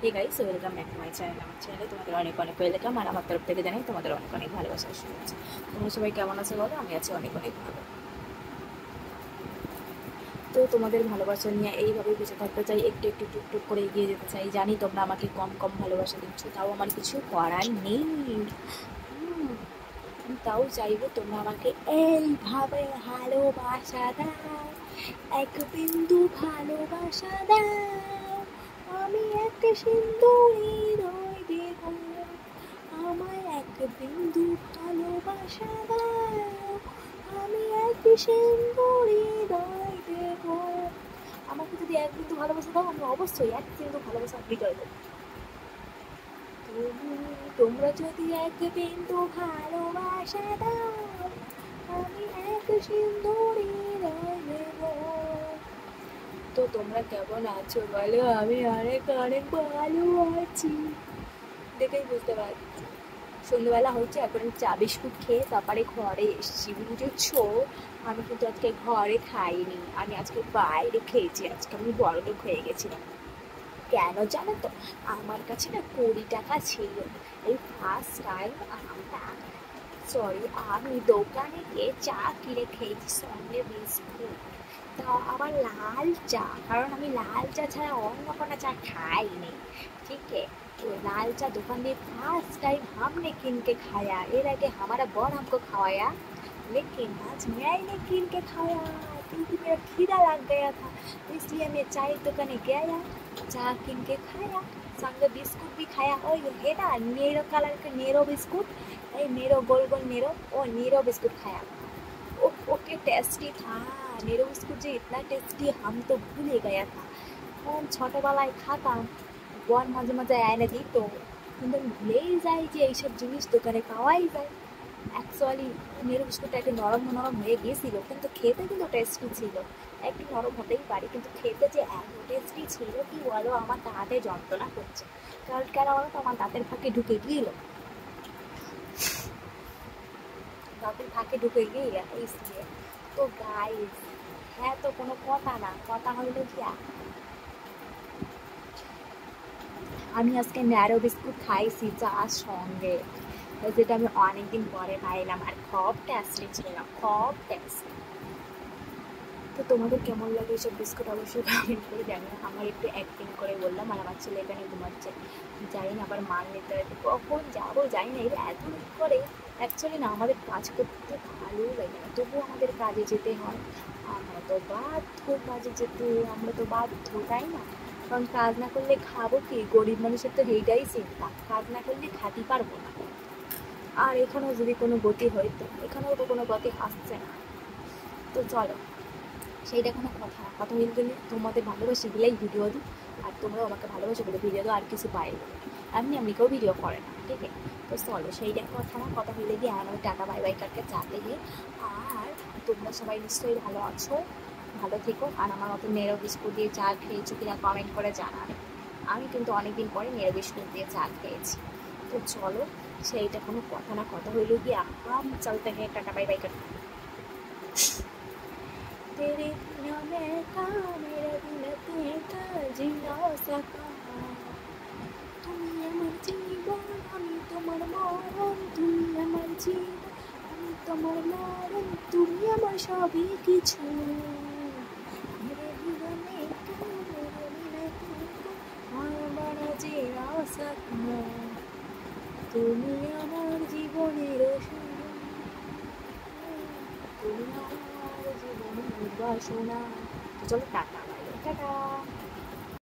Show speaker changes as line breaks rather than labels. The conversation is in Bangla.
Hey guys, welcome back to my channel. আমার চ্যানেলে তোমাদের অনেক অনেক ওয়েলকাম, আর আমার তরফ থেকে জানাই তোমাদের অনেক অনেক ভালোবাসা শুরু। তোমরা সবাই কেমন আছো বলো? আমি আছি অনেক অনেক ভালো। তো তোমাদের ভালোবাসা নিয়ে এইভাবেই বেঁচে থাকতে চাই, একটু একটু টুকটুক করে এগিয়ে যেতে চাই। জানি তোমরা আমাকে কম কম ভালোবাসা দিচ্ছ, তাও আমার কিছু করার নেই। আমি তাও চাইবো তোমরা আমাকে এইভাবে ভালোবাসা দাও, এক বিন্দু ভালোবাসা দাও। আমি একটা সিন্দুর হৃদয় দেব, আমায় এক বিন্দু ভালোবাসা দাও। আমি এক সিন্দুর হৃদয় দেব। আমাকে যদি এক বিন্দু ভালোবাসা দাও, আমি অবশ্যই এক বিন্দু ভালোবাসা হৃদয় দেবো। তোমরা যদি এক বিন্দু ভালোবাসা দাও, আমি এক সিন্দুর হৃদয় দেব। তো তোমরা কেমন আছো বলো? আমি অনেক অনেক ভালো আছি, দেখেই বুঝতে পারছি। সন্ধ্যেবেলা হচ্ছে, এখন আমি চা বিস্কুট খেয়ে তারপরে ঘরে এসেছি, বুঝেছো? আমি কিন্তু আজকে ঘরে খাইনি, আমি আজকে বাইরে খেয়েছি। আজকে আমি বড়লোক হয়ে গেছিলাম। কেন জানো তো? আমার কাছে না 20 টাকা ছিল। এই ফার্স্ট টাইম আমি দোকানে গিয়ে চা কিনে খেয়েছি, সঙ্গে বিস্কুট। তা আবার লাল চা, কারণ আমি লাল চা ছাড়া অন্য কোনো চা খাইনি। ठीक है, तो लाल चा दुकान में फर्स्ट टाइम हमने कीन के खाया। एर आगे हमारा बड़ हमको खवाया, लेकिन आज मैंने कीन के खाया क्योंकि मेरा खीरा लग गया था। तो इसलिए मैं चाय दुकाने गया, चा कीन के खाया, संगे बिस्कुट भी खाया। और ये ना नेरो कलर का नेरो बिस्कुट, नेरो गोल गोल नेरो, वो नेरो बिस्कुट खाया। ओके टेस्टी था। नेरो बिस्कुट जो इतना टेस्टी, हम तो भूल ही गया था। हम ছোটবেলায় খাতাম, বর মাঝে মাঝে এনে দিত, কিন্তু আমি ভুলেই যাই যে এইসব জিনিস দোকানে পাওয়াই যায়। অ্যাকচুয়ালি নেরো বিস্কুটটা একটু নরম নরম হয়ে গিয়েছিল, কিন্তু খেতে কিন্তু টেস্টি ছিল। একটু নরম হতেই পারে, কিন্তু খেতে যে এত টেস্টি ছিল কি বলো, আমার দাঁতে যন্ত্রণা করছে। কারণ কেন বলো তো, আমার দাঁতের ফাঁকে ঢুকে গিয়েছিল, দাঁতের ফাঁকে ঢুকে গিয়ে इसलिए। তো গাইস, হ্যাঁ তো কোনো কথা না, কথা হইলো কি, আমি আজকে ন্যারো বিস্কুট খাইছি চার সঙ্গে, যেটা আমি অনেকদিন পরে খাইলাম, আর খুব টেস্টি ছিল, খুব টেস্টি। তো তোমাদের কেমন লাগে এইসব বিস্কুট অবশ্যই কমেন্ট করে জানিও। আমার একটু অ্যাক্টিং করে বললাম, আর আমার ছেলে এখানে ঘুমাচ্ছে। জানি না আবার মান নিতে হয়, কখন যাবো জানি না, এবার এত লেট করে। অ্যাকচুয়ালি না, আমাদের কাজ করতে ভালোই লাগে না, তবুও আমাদের কাজে যেতে হয়। আমরা তো বাধ্য কাজে যেতে, আমরা তো বাধ্য, তাই না? কারণ কাজ না করলে খাবো কি? গরিব মানুষের তো এইটাই চিন্তা, কাজ না করলে খাতে পারবো না। আর এখানেও যদি কোনো গতি হইতো, এখানেও তো কোনো গতি আসছে না। তো চলো, সেইটা কোনো কথা না, কথা বলতে গেলে তোমাদের ভালোবাসি বলেই ভিডিও দিই, আর তোমরাও আমাকে ভালোবাসো বলে ভিডিও দাও, আর কিছু পাই বলে। এমনি কেউ ভিডিও করে না, ঠিক আছে? তো চলো, সেইটা কথা না, কথা হইলে গিয়ে আমি টাটা বাই বাই কাটকে চাতে গিয়ে। আর তোমরা সবাই নিশ্চয়ই ভালো আছো, ভালো থেকো, আর আমার মতো নেরো বিস্কুট দিয়ে চা খেয়েছো কিনা কমেন্ট করে জানাবে। আমি কিন্তু অনেকদিন পরে নেরো বিস্কুট দিয়ে চা খেয়েছি। তো চলো, সেইটা কোনো কথা না, কথা হইল গিয়ে हम चलते हैं, टाटा बाय बाय करते हैं। तेरे बिना मैं का, मेरा बिना तेरा जी ना सका। তুমি আমার জীবন, আমি তোমার মরণ, তুমি আমার জীবন, আমি তোমার মরণ, তুমি আমার সবই কিছু। मेरे बिना मैं का, मेरा बिना तेरा আমার যে না সকা। তুমি আমার জীবনের সুর, তুমি আমার জীবনের বাসনা। তো চলো টাটা, বাই টাটা।